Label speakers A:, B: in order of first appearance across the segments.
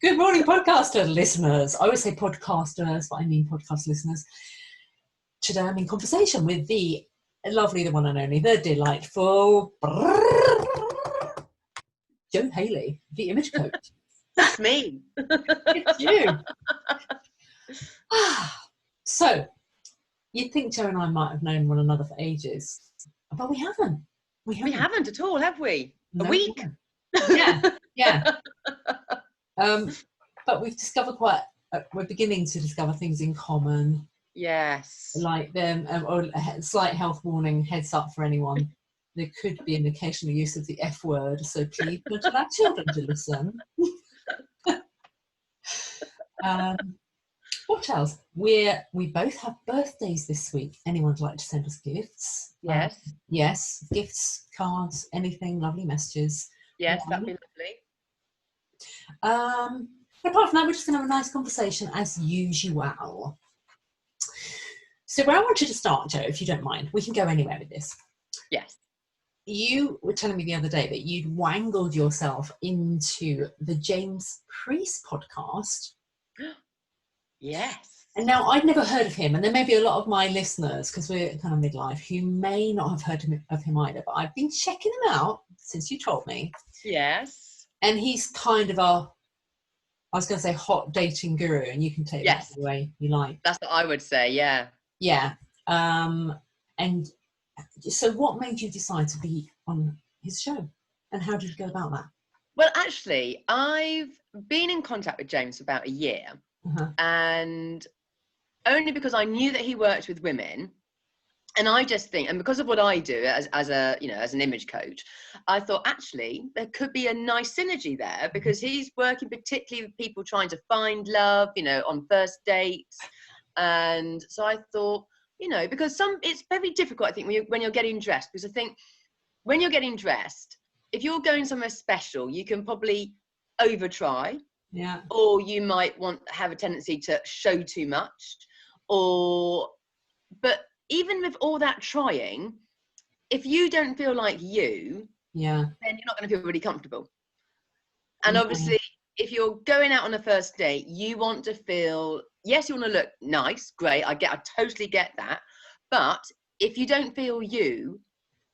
A: Good morning, podcaster listeners. I always say podcasters, but I mean podcast listeners. Today I'm in conversation with the lovely, the one and only, the delightful Jo Haley, the image coach.
B: That's me.
A: It's you. So, you'd think Jo and I might have known one another for ages, but we haven't.
B: We haven't at all, have we?
A: No,
B: a week?
A: Yeah. But we've discovered we're beginning to discover things in common.
B: Yes.
A: Like them, or a slight health warning, heads up for anyone. There could be an occasional use of the F word, so please don't allow children to listen. What else? We both have birthdays this week. Anyone would like to send us gifts?
B: Yes.
A: Yes, gifts, cards, anything, lovely messages.
B: Yes, that'd be lovely.
A: Apart from that, we're just going to have a nice conversation as usual. So where I want you to start, Jo, if you don't mind, we can go anywhere with this.
B: Yes.
A: You were telling me the other day that you'd wangled yourself into the James Preece podcast.
B: Yes.
A: And now I'd never heard of him, and there may be a lot of my listeners, because we're kind of midlife, who may not have heard of him either, but I've been checking him out since you told me.
B: Yes.
A: And he's kind of I was going to say hot dating guru, and you can take that the way you like.
B: That's what I would say, yeah.
A: Yeah. And so what made you decide to be on his show? And how did you go about that?
B: Well, actually, I've been in contact with James for about a year. And only because I knew that he worked with women, and I just think, and because of what I do as an image coach, I thought actually there could be a nice synergy there, because he's working particularly with people trying to find love, on first dates. And so I thought, because it's very difficult, I think, when you're getting dressed, because I think when you're getting dressed, if you're going somewhere special, you can probably over try.
A: Yeah.
B: Or you might have a tendency to show too much, but even with all that trying, if you don't feel like you, then you're not going to feel really comfortable. And obviously, if you're going out on a first date, you want to feel, yes, you want to look nice, great. I totally get that. But if you don't feel you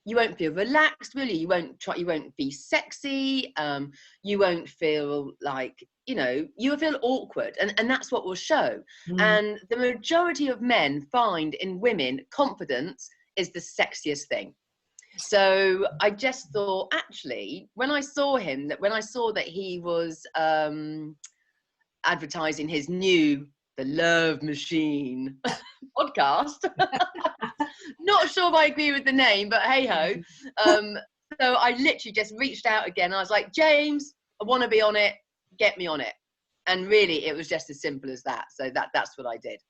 B: won't feel relaxed, really. You won't be sexy. You won't feel like, you will feel awkward. And that's what will show. And the majority of men find in women, confidence is the sexiest thing. So I just thought, actually, when I saw that he was advertising his new The Love Machine podcast, not sure if I agree with the name, but hey ho. So I literally just reached out again. I was like, James, I want to be on it. Get me on it. And really, it was just as simple as that. So that's what I did.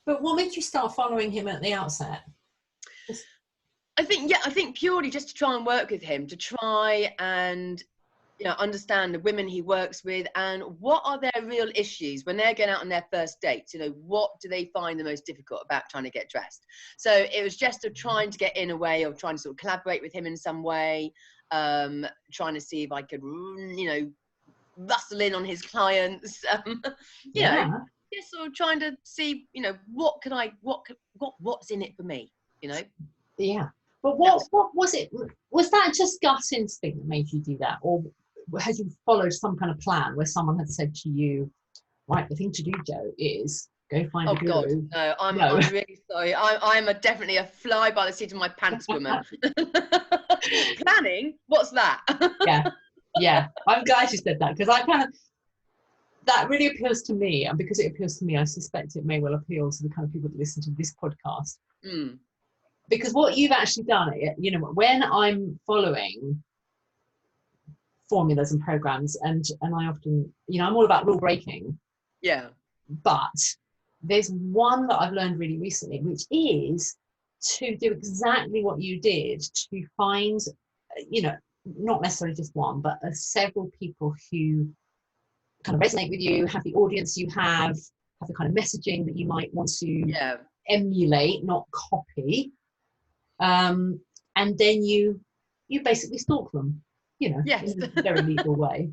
A: But what made you start following him at the outset?
B: I think purely just to try and work with him, to try and understand the women he works with, and what are their real issues when they're going out on their first dates. What do they find the most difficult about trying to get dressed? So it was just trying to get in a way of trying to sort of collaborate with him in some way, trying to see if I could, rustle in on his clients, just sort of trying to see, what's in it for me,
A: Yeah. But what was it? Was that just gut instinct that made you do that? Or had you followed some kind of plan where someone had said to you, right, the thing to do, Jo, is go find a guru?
B: Oh, God, no, I'm really sorry. I'm definitely a fly by the seat of my pants woman. Planning? What's that?
A: Yeah. I'm glad you said that, because that really appeals to me. And because it appeals to me, I suspect it may well appeal to the kind of people that listen to this podcast. Because what you've actually done, when I'm following formulas and programs, and I often, I'm all about rule breaking.
B: Yeah.
A: But there's one that I've learned really recently, which is to do exactly what you did, to find, not necessarily just one, but several people who kind of resonate with you, have the audience you have the kind of messaging that you might want to emulate, not copy. And then you basically stalk them. you know,
B: Yes.
A: in a very legal way.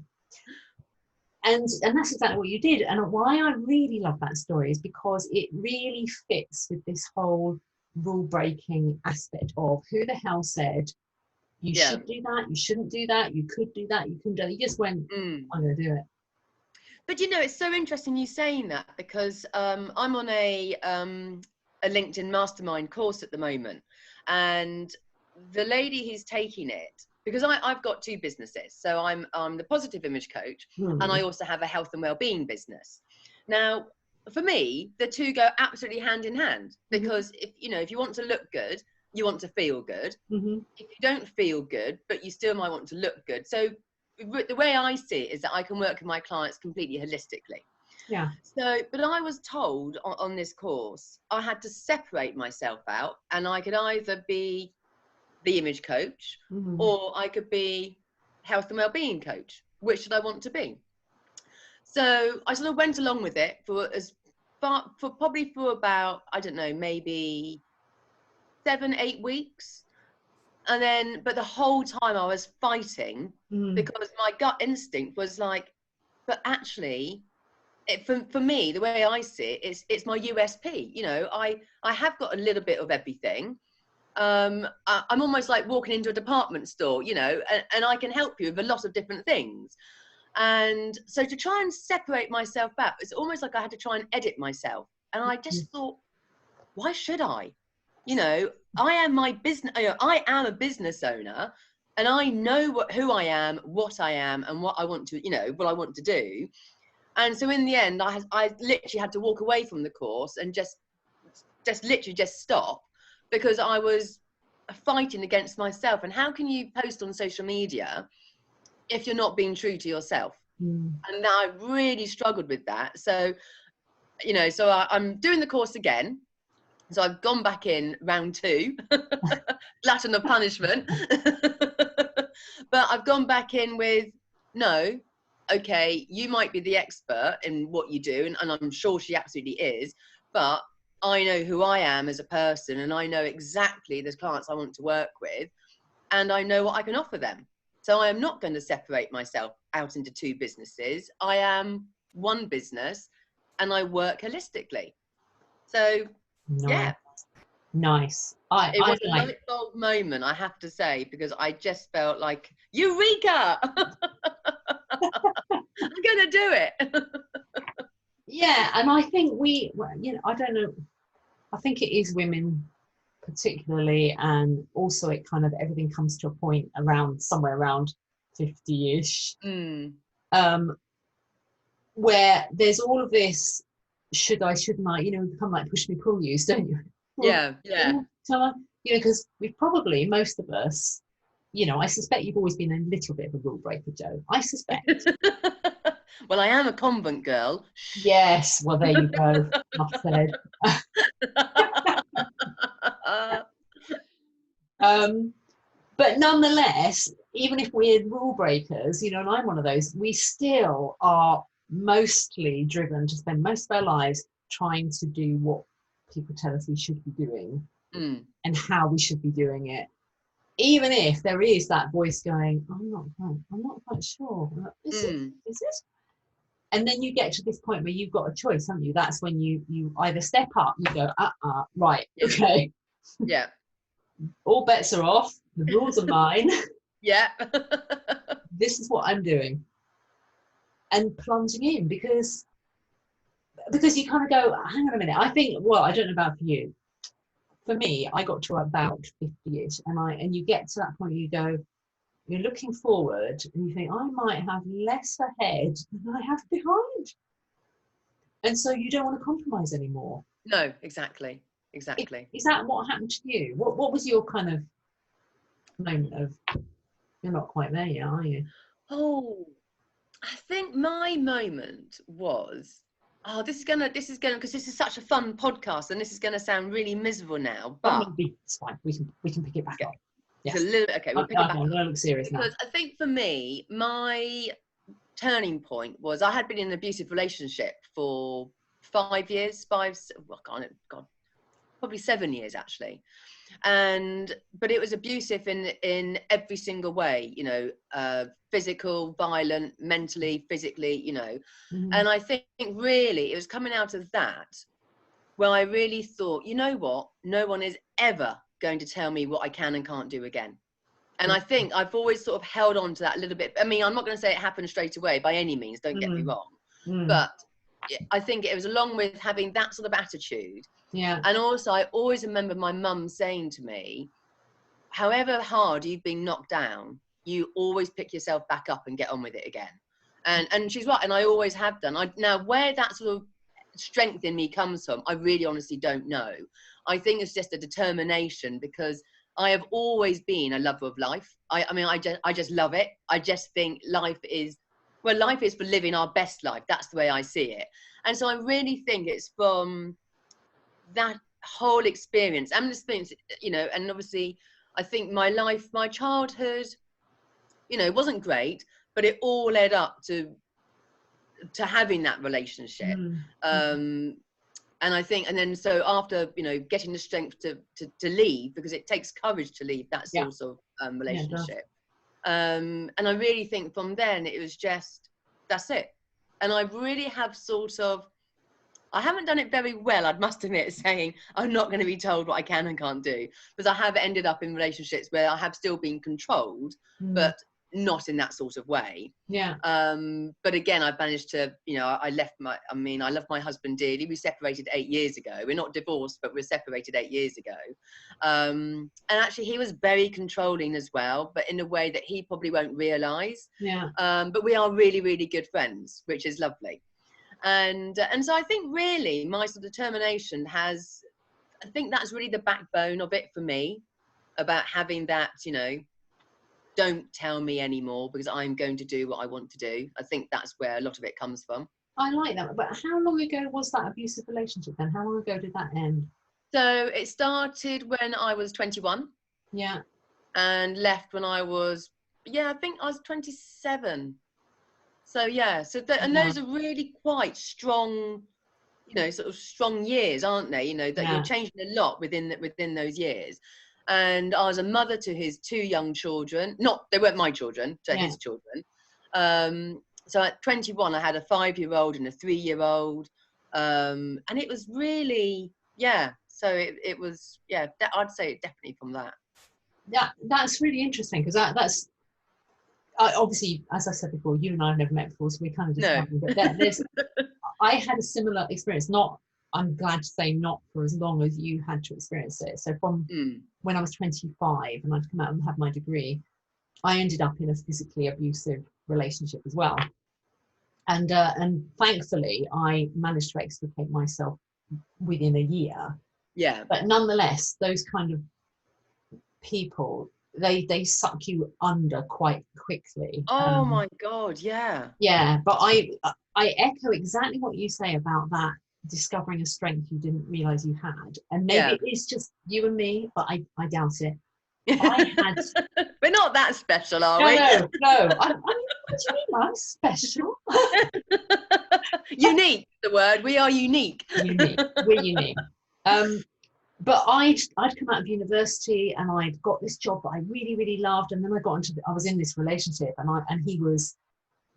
A: And that's exactly what you did. And why I really love that story is because it really fits with this whole rule breaking aspect of who the hell said you should do that, you shouldn't do that, you could do that, you couldn't do that. You just went, I'm going to do it.
B: But you know, it's so interesting you saying that, because I'm on a LinkedIn mastermind course at the moment, and the lady who's taking it, because I've got two businesses. So I'm the positive image coach, and I also have a health and well-being business. Now, for me, the two go absolutely hand in hand, because if you want to look good, you want to feel good. If you don't feel good, but you still might want to look good. So the way I see it is that I can work with my clients completely holistically.
A: Yeah.
B: So, but I was told on this course, I had to separate myself out, and I could either be the image coach, or I could be health and well-being coach. Which should I want to be? So I sort of went along with it for about, I don't know, maybe 7-8 weeks. And then, but the whole time I was fighting, because my gut instinct was like, but actually, for me, the way I see it, it's my USP. You know, I have got a little bit of everything. I'm almost like walking into a department store, you know, and I can help you with a lot of different things. And so to try and separate myself out, it's almost like I had to try and edit myself. And I just thought, why should I? You know, I am my business. I am a business owner, and I know who I am, what I am, and what I want to, what I want to do. And so in the end, I literally had to walk away from the course and just literally just stop, because I was fighting against myself. And how can you post on social media if you're not being true to yourself? And I really struggled with that. So, so I'm doing the course again. So I've gone back in round 2, glutton of punishment. But I've gone back in with, no, okay, you might be the expert in what you do, and I'm sure she absolutely is, but I know who I am as a person, and I know exactly the clients I want to work with, and I know what I can offer them. So I am not going to separate myself out into 2 businesses. I am one business, and I work holistically. So, yeah.
A: Nice.
B: It was a light bulb moment, I have to say, because I just felt like, Eureka! I'm going to do it.
A: Yeah, and I think I don't know, I think it is women particularly, and also it kind of, everything comes to a point somewhere around 50-ish, where there's all of this, should I, shouldn't I, become like push me, pull you, don't you?
B: Yeah.
A: Because we probably, most of us, I suspect you've always been a little bit of a rule breaker, Jo. I suspect.
B: Well, I am a convent girl.
A: Yes, well, there you go. Enough said. But nonetheless, even if we're rule breakers, and I'm one of those, we still are mostly driven to spend most of our lives trying to do what people tell us we should be doing and how we should be doing it. Even if there is that voice going, I'm not quite sure. Is it? And then you get to this point where you've got a choice, haven't you? That's when you either step up, you go, right, okay.
B: Yeah.
A: All bets are off. The rules are mine.
B: Yeah.
A: This is what I'm doing. And plunging in, because you kind of go, hang on a minute. I think, well, I don't know about for you. For me, I got to about 50-ish, and you get to that point, you go, you're looking forward, and you think, I might have less ahead than I have behind. And so you don't want to compromise anymore.
B: No, exactly. Is
A: that what happened to you? What was your kind of moment of, you're not quite there yet, are you?
B: Oh, I think my moment was, this is gonna, because this is such a fun podcast, and this is gonna sound really miserable now, but
A: it's fine. We can pick it back up.
B: Yes. It's a little, okay, we'll pick it back up.
A: I'm gonna look serious now.
B: Because I think for me, my turning point was, I had been in an abusive relationship for 5 years, probably probably 7 years actually. But it was abusive in every single way, you know, physical, violent, mentally, physically, you know. And I think really it was coming out of that where I really thought, you know what, no one is ever going to tell me what I can and can't do again. And I think I've always sort of held on to that a little bit. I mean, I'm not going to say it happened straight away by any means, don't get me wrong. But I think it was along with having that sort of attitude.
A: Yeah.
B: And also, I always remember my mum saying to me, however hard you've been knocked down, you always pick yourself back up and get on with it again. And she's right. And I always have done. Now, where that sort of strength in me comes from, I really honestly don't know. I think it's just a determination, because I have always been a lover of life. I mean, I just love it. I just think life is for living our best life. That's the way I see it. And so I really think it's from that whole experience and experience, you know, and obviously I think my childhood, you know, wasn't great, but it all led up to having that relationship. And I think, and then so after, you know, getting the strength to leave, because it takes courage to leave that sort of relationship. And I really think from then it was just, that's it. And I really have sort of, I haven't done it very well, I must admit, saying I'm not going to be told what I can and can't do, because I have ended up in relationships where I have still been controlled, but not in that sort of way. But again, I've managed to, you know, I love my husband dearly. We separated 8 years ago. We're not divorced, but we're separated 8 years ago. And actually he was very controlling as well, but in a way that he probably won't realize. But we are really, really good friends, which is lovely. And so I think really my sort of determination I think that's really the backbone of it for me, about having that, you know, don't tell me anymore because I'm going to do what I want to do. I think that's where a lot of it comes from.
A: I like that. But how long ago was that abusive relationship then? How long ago did that end?
B: So it started when I was 21.
A: Yeah.
B: And left when I was, I think I was 27. So yeah, and those are really quite strong, you know, sort of strong years, aren't they? You know, that you're changing a lot within those years. And I was a mother to his 2 young children. They weren't my children, to his children. So at 21, I had a 5-year-old and a 3-year-old. And it was really, so it was, I'd say it definitely from that.
A: Yeah, that's really interesting, because that's obviously, as I said before, you and I have never met before, so we kind of just but I had a similar experience, I'm glad to say not for as long as you had to experience it. So from when I was 25 and I'd come out and have my degree, I ended up in a physically abusive relationship as well. And thankfully, I managed to extricate myself within a year. Yeah. But nonetheless, those kind of people, they suck you under quite quickly.
B: Oh my God, yeah.
A: Yeah, but I echo exactly what you say about that, discovering a strength you didn't realize you had. And maybe it's just you and me, but I doubt it.
B: We're not that special, are we?
A: No. I mean, what do you mean I'm special?
B: Unique, the word. We are unique.
A: We're unique. But I'd come out of university and I'd got this job that I really, really loved. And then I was in this relationship, and he was,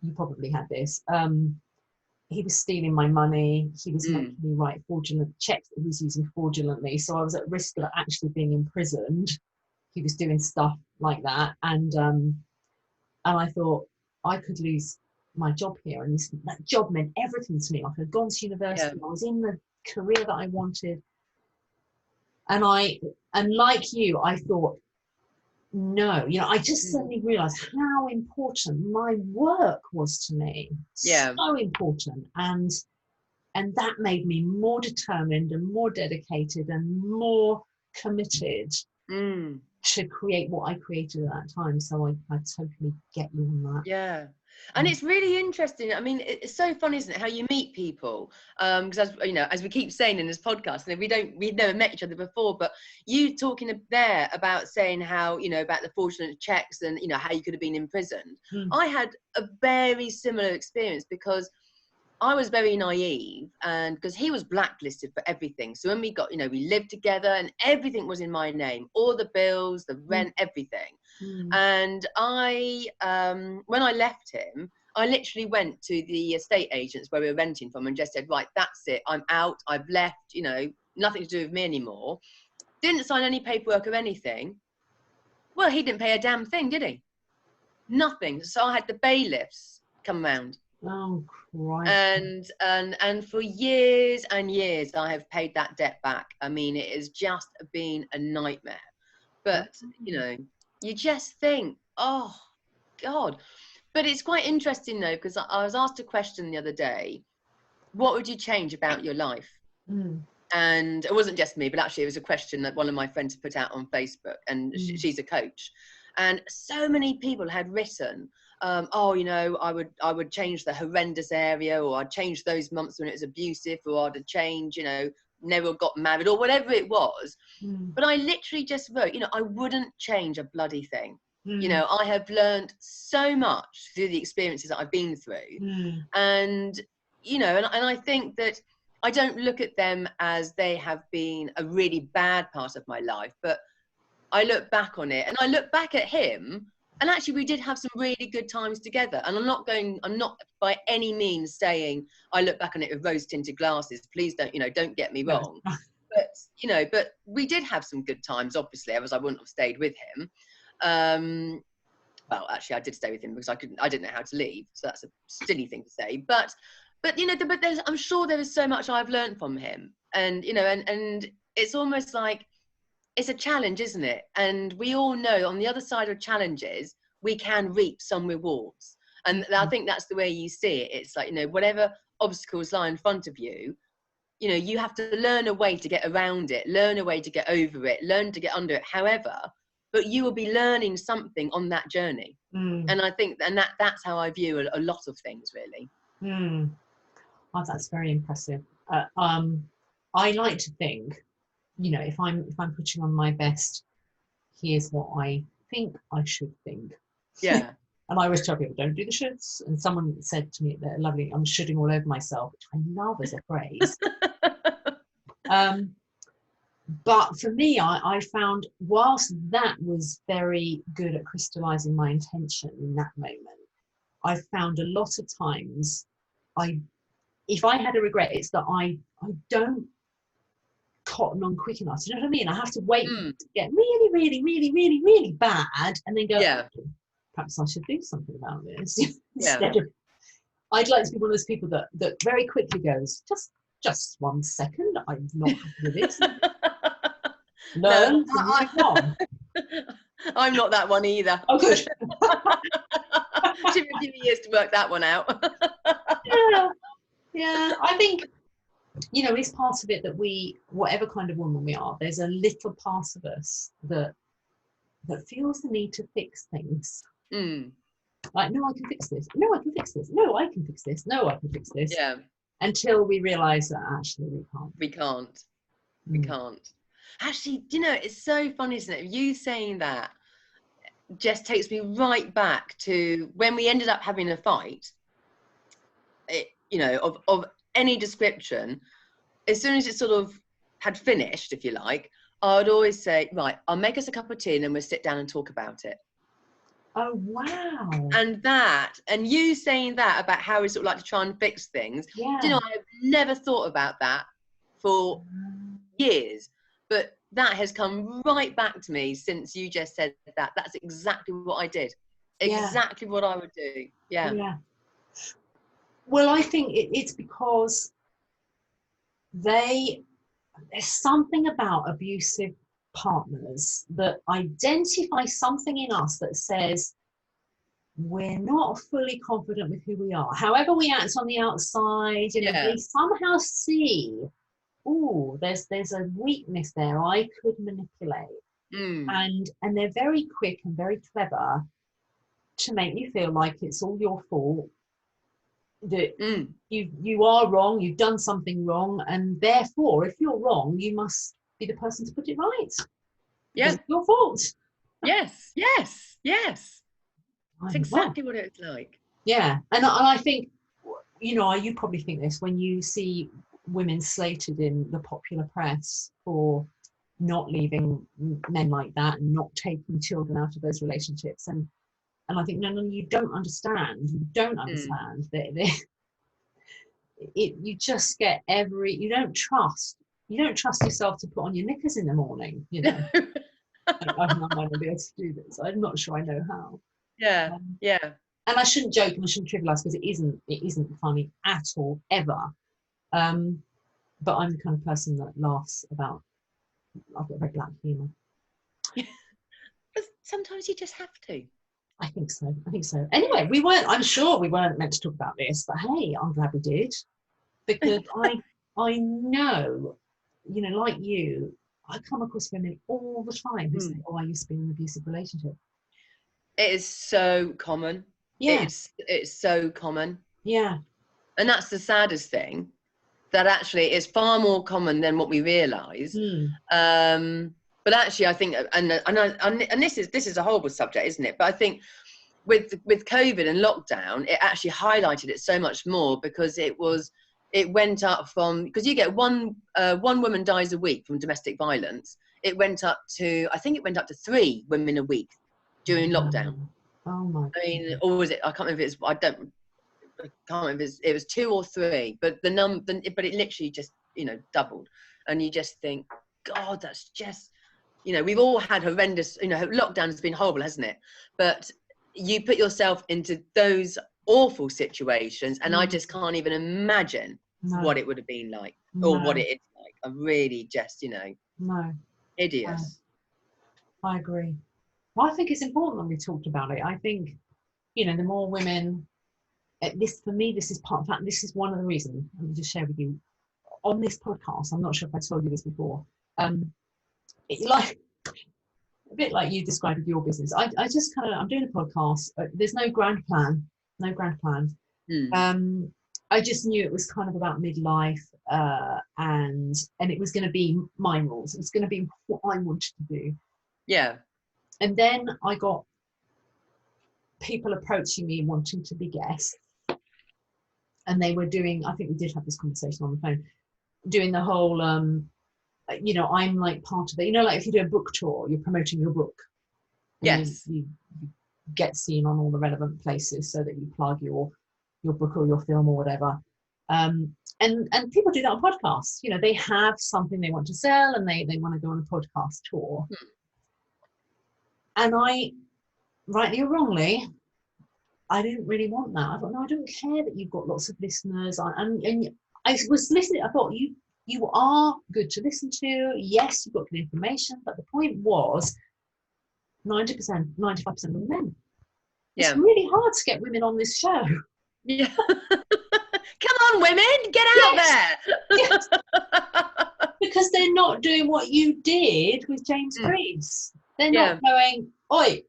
A: you probably had this, he was stealing my money. He was making me write fraudulent checks that he was using fraudulently. So I was at risk of actually being imprisoned. He was doing stuff like that. And I thought I could lose my job here. And that job meant everything to me. Like, I'd gone to university. I was in the career that I wanted. And like you, I thought, no, you know, I just suddenly realized how important my work was to me. So important. And that made me more determined and more dedicated and more committed to create what I created at that time. So I totally get you on that.
B: Yeah. And it's really interesting. I mean, it's so fun, isn't it, how you meet people? Because as you know, as we keep saying in this podcast, and we've never met each other before, but you talking there about saying how, you know, about the fraudulent checks and, you know, how you could have been imprisoned. I had a very similar experience, because I was very naive, and because he was blacklisted for everything. So when we got, we lived together and everything was in my name, all the bills, the rent, everything. And when I left him, I literally went to the estate agents where we were renting from and just said, right, that's it. I'm out. I've left, nothing to do with me anymore. Didn't sign any paperwork or anything. Well, he didn't pay a damn thing, did he? Nothing. So I had the bailiffs come round.
A: Oh, Christ.
B: And for years and years, I have paid that debt back. I mean, it has just been a nightmare. But, you just think, oh, God. But it's quite interesting, though, because I was asked a question the other day, what would you change about your life? And it wasn't just me, but actually it was a question that one of my friends put out on Facebook, and she's a coach. And so many people had written, I would change the horrendous area, or I'd change those months when it was abusive, or I'd change, never got married, or whatever it was. But I literally just wrote, I wouldn't change a bloody thing. I have learned so much through the experiences that I've been through. And, and I think that I don't look at them as they have been a really bad part of my life, but I look back on it, and I look back at him, and actually we did have some really good times together. And I'm not by any means saying I look back on it with rose tinted glasses. Please don't get me wrong. But we did have some good times, obviously, otherwise I wouldn't have stayed with him. Well, actually I did stay with him because I didn't know how to leave. So that's a silly thing to say. But I'm sure there is so much I've learned from him, and and it's almost like it's a challenge, isn't it? And we all know on the other side of challenges, we can reap some rewards. And I think that's the way you see it. It's like, whatever obstacles lie in front of you, you have to learn a way to get around it, learn a way to get over it, learn to get under it. However, but you will be learning something on that journey. And I think, and that's how I view a lot of things, really.
A: Oh, that's very impressive. I like to think, if I'm putting on my best, here's what I think I should think.
B: Yeah.
A: And I always tell people, don't do the shoulds. And someone said to me, they're lovely, I'm shoulding all over myself, which I love as a phrase. But for me, I found, whilst that was very good at crystallizing my intention in that moment, I found a lot of times if I had a regret, it's that I don't cotton on quick enough. You know what I mean? I have to wait to get really, really, really, really, really bad, and then go, perhaps I should do something about this. Instead of, I'd like to be one of those people that very quickly goes, just 1 second, I'm not happy with this. Learn to move on.
B: I'm not that one either.
A: Oh, good.
B: It took me a few years to work that one out.
A: Yeah, I think, it's part of it that we, whatever kind of woman we are, there's a little part of us that feels the need to fix things. Like, no, I can fix this. No, I can fix this. No, I can fix this. No, I can fix this.
B: Yeah.
A: Until we realise that actually we can't.
B: We can't. Actually, it's so funny, isn't it? You saying that just takes me right back to when we ended up having a fight, of any description. As soon as it sort of had finished, if you like, I would always say, right, I'll make us a cup of tea and then we'll sit down and talk about it.
A: Oh, wow.
B: And you saying that about how we sort of like to try and fix things. Yeah. I've never thought about that for years, but that has come right back to me since you just said that. That's exactly what I did. Exactly what I would do. Yeah.
A: Well, I think it's because there's something about abusive partners that identify something in us that says we're not fully confident with who we are. However we act on the outside, they somehow see, there's a weakness there I could manipulate. And they're very quick and very clever to make you feel like it's all your fault, that you are wrong, you've done something wrong, and therefore if you're wrong you must be the person to put it right. It's your fault.
B: Yes. It's exactly what it's like.
A: And I think you know, you probably think this when you see women slated in the popular press for not leaving men like that and not taking children out of those relationships. And I think, no, you don't understand. You don't understand that you just get you don't trust yourself to put on your knickers in the morning, you know. I might not be able to do this. I'm not sure I know how.
B: Yeah, yeah.
A: And I shouldn't joke and I shouldn't trivialize, because it isn't funny at all, ever. But I'm the kind of person that laughs about, I've got very black humour.
B: But sometimes you just have to.
A: I think so. Anyway, I'm sure we weren't meant to talk about this, but hey, I'm glad we did. Because I know, you know, like you, I come across women all the time who say, oh, I used to be in an abusive relationship.
B: It is so common.
A: Yeah.
B: It's so common.
A: Yeah.
B: And that's the saddest thing, that actually is far more common than what we realise. But actually, I think, and this is a horrible subject, isn't it? But I think with COVID and lockdown, it actually highlighted it so much more, because it went up from, because you get one woman dies a week from domestic violence. It went up to 3 women a week during lockdown.
A: Oh my God.
B: I mean, or was it? I can't remember if it's. I can't remember if it was 2 or 3, but but it literally just, you know, doubled. And you just think, God, that's just, you know, we've all had horrendous, you know, lockdown has been horrible, hasn't it? But you put yourself into those awful situations, and I just can't even imagine what it would have been like, or what it is like. I really just, you know, hideous.
A: I agree. Well, I think it's important that we talked about it. I think, you know, the more women, for me, this is part of that. This is one of the reasons, let me just share with you on this podcast. I'm not sure if I told you this before. Like a bit like you described with your business. I just I'm doing a podcast. There's no grand plan. I just knew it was kind of about midlife, and it was going to be my rules. It was going to be what I wanted to do.
B: Yeah.
A: And then I got people approaching me wanting to be guests, and they were doing, I think we did have this conversation on the phone, doing the whole, you know, I'm like part of it. You know, like if you do a book tour, you're promoting your book.
B: Yes.
A: You get seen on all the relevant places so that you plug your book or your film or whatever. And people do that on podcasts. You know, they have something they want to sell and they want to go on a podcast tour. And I, rightly or wrongly, I didn't really want that. I thought, no, I don't care that you've got lots of listeners. And I was listening. I thought, you are good to listen to. Yes, you've got good information. But the point was 90%, 95% of men. Yeah. It's really hard to get women on this show.
B: Yeah. Come on, women, get out there.
A: Yes. Because they're not doing what you did with James Preece. They're not going, oi,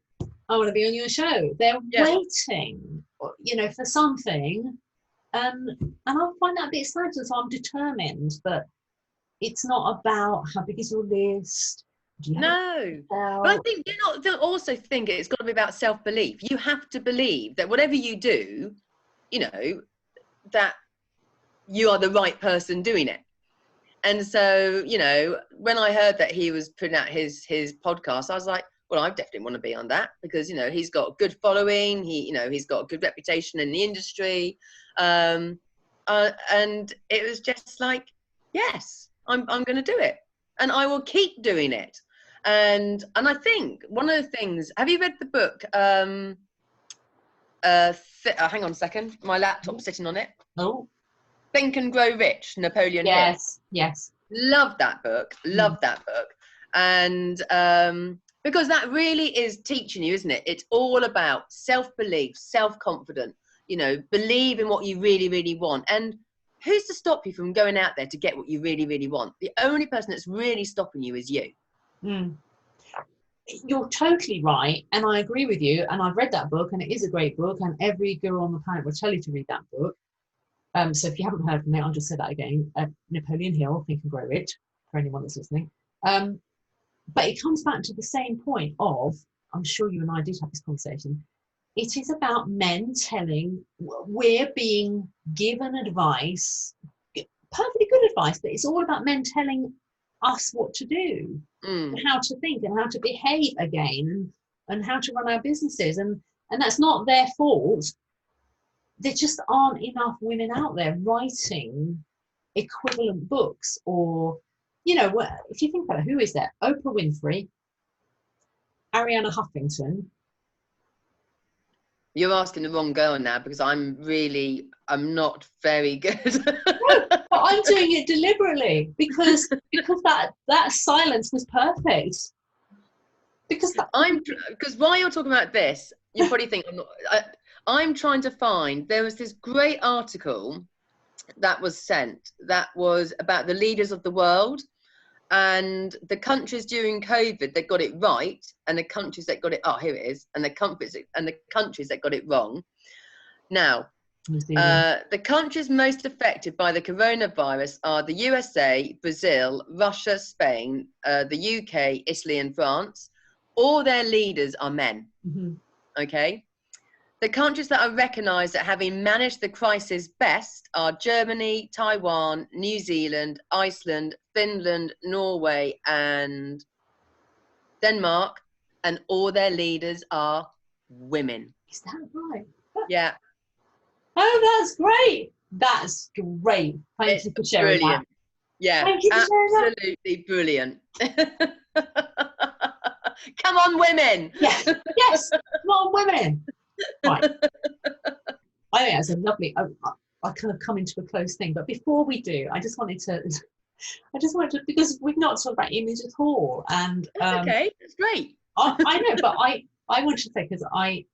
A: I want to be on your show. They're waiting, you know, for something. And I find that a bit sad. So I'm determined that it's not about how big is your list.
B: No, but I think you also think it's got to be about self-belief. You have to believe that whatever you do, you know, that you are the right person doing it. And so, you know, when I heard that he was putting out his podcast, I was like, well, I definitely want to be on that, because, you know, he's got a good following. He's got a good reputation in the industry. And it was just like, yes, I'm going to do it, and I will keep doing it. And I think one of the things, have you read the book? Hang on a second. My laptop's sitting on it.
A: Oh.
B: Think and Grow Rich, Napoleon Hill.
A: Yes.
B: Love that book. And because that really is teaching you, isn't it? It's all about self-belief, self-confidence, you know, believe in what you really, really want. And who's to stop you from going out there to get what you really, really want? The only person that's really stopping you is you.
A: You're totally right. And I agree with you. And I've read that book, and it is a great book. And every girl on the planet will tell you to read that book. So if you haven't heard from it, I'll just say that again. Napoleon Hill, Think and Grow Rich, for anyone that's listening. But it comes back to the same point of, I'm sure you and I did have this conversation, it is about men telling, we're being given advice, perfectly good advice, but it's all about men telling us what to do, and how to think and how to behave again, and how to run our businesses. And that's not their fault. There just aren't enough women out there writing equivalent books. Or, you know, if you think about it, who is there? Oprah Winfrey, Ariana Huffington.
B: You're asking the wrong girl now, because I'm not very good.
A: No, but I'm doing it deliberately because that silence was perfect. Because
B: while you're talking about this, you probably think I'm trying to find. There was this great article that was sent that was about the leaders of the world, and the countries during COVID that got it right, and the countries that got it, here it is, and the countries that got it wrong. Now, the countries most affected by the coronavirus are the USA, Brazil, Russia, Spain, the UK, Italy, and France. All their leaders are men.
A: Mm-hmm.
B: Okay. The countries that are recognised at having managed the crisis best are Germany, Taiwan, New Zealand, Iceland, Finland, Norway, and Denmark, and all their leaders are women.
A: Is that right?
B: Yeah.
A: Oh, that's great. That's great. Thank you for sharing
B: brilliant.
A: That.
B: Yeah,
A: thank you for
B: absolutely that. Brilliant. Come on, women.
A: Yes, come on, women. Right. I think that's a lovely. I kind of come into a close thing, but before we do, I just wanted to, because we've not talked about image at all, and
B: okay, that's great.
A: I know, but I wanted to say, because I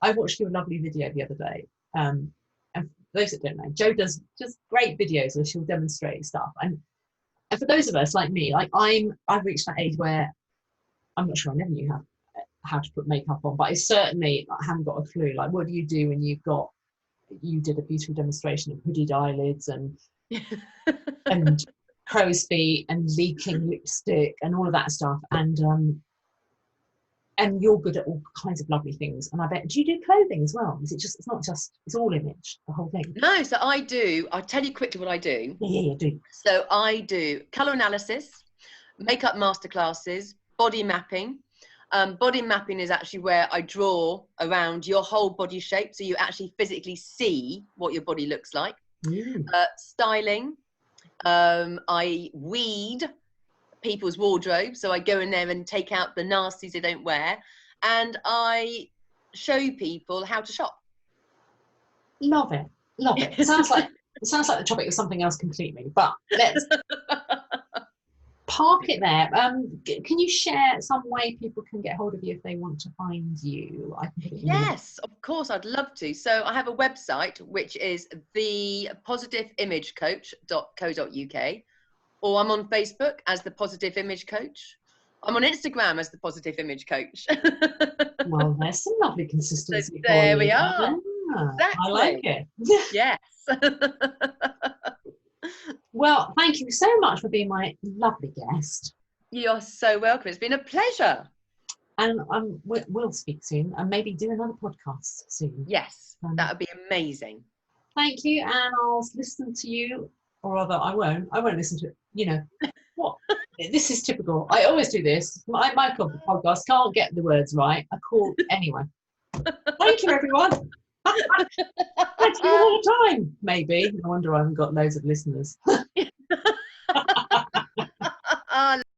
A: watched your lovely video the other day, and for those that don't know, Jo does just great videos where she'll demonstrate stuff, and for those of us like me, like I've reached that age where I'm not sure, I never knew how to put makeup on, but I haven't got a clue. Like, what do you do when you did a beautiful demonstration of hooded eyelids and and crow's feet and leaking lipstick and all of that stuff, and you're good at all kinds of lovely things. And I bet, do you do clothing as well? It's not just, it's all image, the whole thing?
B: No, so I do. I'll tell you quickly what I do.
A: Yeah, do.
B: So I do colour analysis, makeup masterclasses, body mapping. Body mapping is actually where I draw around your whole body shape, so you actually physically see what your body looks like. Styling. I weed people's wardrobe, so I go in there and take out the nasties they don't wear, and I show people how to shop.
A: Love it. It sounds like the topic of something else completely, but let's park it there. Can you share some way people can get hold of you if they want to find you?
B: Yes, of course, I'd love to. So I have a website, which is thepositiveimagecoach.co.uk, or I'm on Facebook as The Positive Image Coach. I'm on Instagram as The Positive Image Coach.
A: Well, there's some lovely consistency.
B: So there we are.
A: Exactly. I like it.
B: Yes.
A: Well, thank you so much for being my lovely guest.
B: You're so welcome. It's been a pleasure.
A: And we'll speak soon, and maybe do another podcast soon.
B: Yes, that would be amazing.
A: Thank you, and I'll listen to you, or rather, I won't listen to it. You know what? This is typical. I always do this. My podcast can't get the words right. I call anyway. Thank you, everyone. Thank you all the time. Maybe. No wonder I haven't got loads of listeners.
B: I